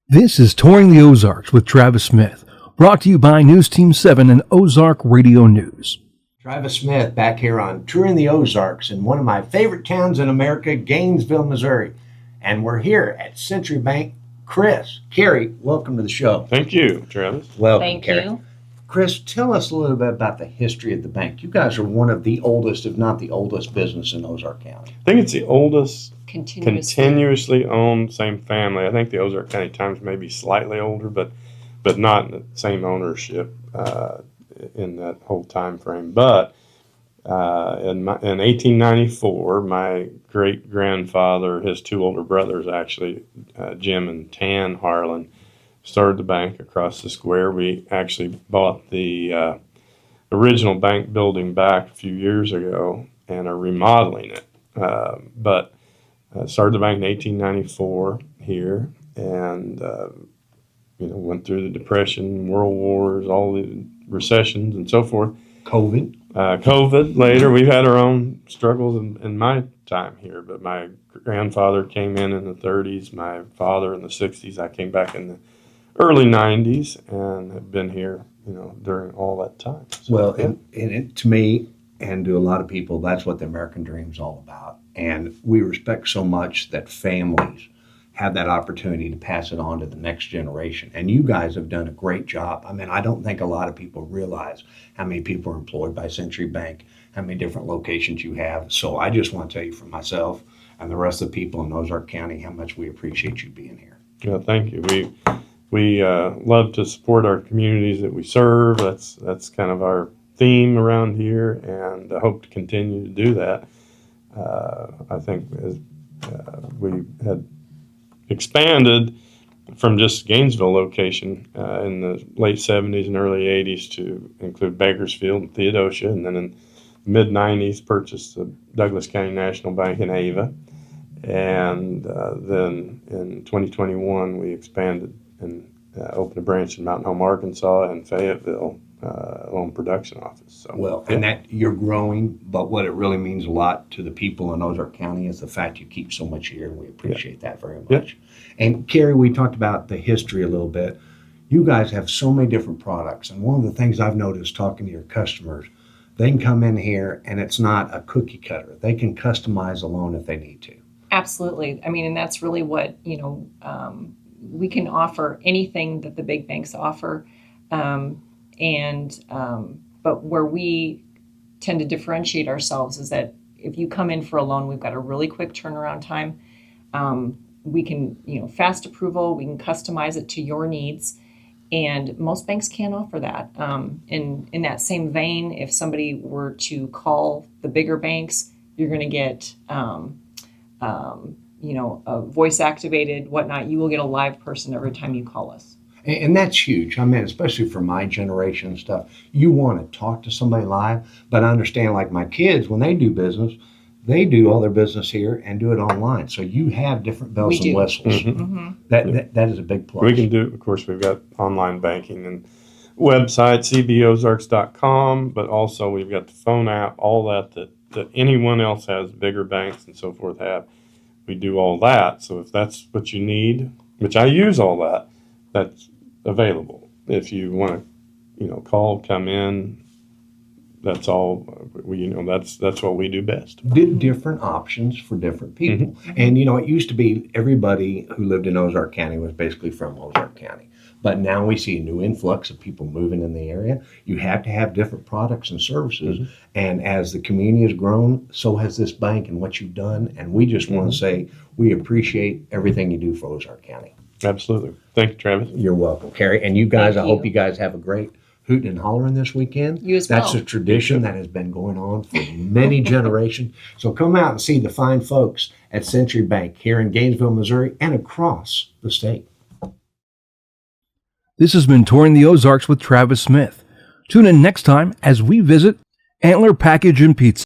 This is Touring the Ozarks with Travis Smith, brought to you by News Team 7 and Ozark Radio News. Travis Smith back here on Touring the Ozarks in one of my favorite towns in America, Gainesville, Missouri. And we're here at Century Bank. Chris, Kerry, welcome to the show. Thank you, Travis. Welcome, Thank Kerry. you. Chris, tell us a little bit about the history of the bank. You guys are one of the oldest, if not the oldest, business in Ozark County. I think it's the oldest Continuously. owned, same family. I think the Ozark County Times may be slightly older, but not in the same ownership in that whole time frame. But in 1894, my great-grandfather, his two older brothers actually, Jim and Tan Harlan, started the bank across the square. We actually bought the original bank building back a few years ago and are remodeling it. But started the bank in 1894 here, and went through the Depression, World Wars, all the recessions, and so forth. COVID later. We've had our own struggles in my time here, but my grandfather came in the 30s, my father in the 60s. I came back in the early 90s and have been here, during all that time. So, Well, and it, to me and to a lot of people, that's what the American dream is all about. And we respect so much that families have that opportunity to pass it on to the next generation. And you guys have done a great job. I mean, I don't think a lot of people realize how many people are employed by Century Bank, how many different locations you have. So I just want to tell you for myself and the rest of the people in Ozark County how much we appreciate you being here. yeah, thank you. We love to support our communities that we serve. That's kind of our theme around here, and I hope to continue to do that. I think as we had expanded from just Gainesville location in the late 70s and early 80s to include Bakersfield and Theodosia, and then in the mid-90s purchased the Douglas County National Bank in Ava, and then in 2021 we expanded and opened a branch in Mountain Home, Arkansas, and Fayetteville loan production office. So, And that you're growing, but what it really means a lot to the people in Ozark County is the fact you keep so much here, and we appreciate that very much. And Kerry, we talked about the history a little bit. You guys have so many different products, and one of the things I've noticed talking to your customers, they can come in here and it's not a cookie cutter. They can customize a loan if they need to. Absolutely. I mean, and that's really what, we can offer anything that the big banks offer. But where we tend to differentiate ourselves is that if you come in for a loan, we've got a really quick turnaround time. We can, fast approval, we can customize it to your needs. And most banks can't offer that. In that same vein, if somebody were to call the bigger banks, you're going to get, a voice activated, whatnot. You will get a live person every time you call us. And that's huge. I mean, especially for my generation and stuff, you want to talk to somebody live, but I understand like my kids, when they do business, they do all their business here and do it online. So you have different bells and whistles. Mm-hmm. That is a big plus. we can do, of course, we've got online banking and website, cbozarks.com, but also we've got the phone app, all that anyone else has, bigger banks and so forth have. We do all that. So if that's what you need, which I use all that, that's available. If you want to, call, come in, that's all. That's what we do best. Different options for different people. Mm-hmm. And, it used to be everybody who lived in Ozark County was basically from Ozark County. But now we see a new influx of people moving in the area. You have to have different products and services. Mm-hmm. And as the community has grown, so has this bank and what you've done. And we just want to say we appreciate everything you do for Ozark County. Absolutely. Thank you, Travis. You're welcome, Kerry. And you guys, Thank I hope you. you guys have a great hooting and hollering this weekend. You as well. That's a tradition that has been going on for many generations. So come out and see the fine folks at Century Bank here in Gainesville, Missouri, and across the state. This has been Touring the Ozarks with Travis Smith. Tune in next time as we visit Antler Package and Pizza.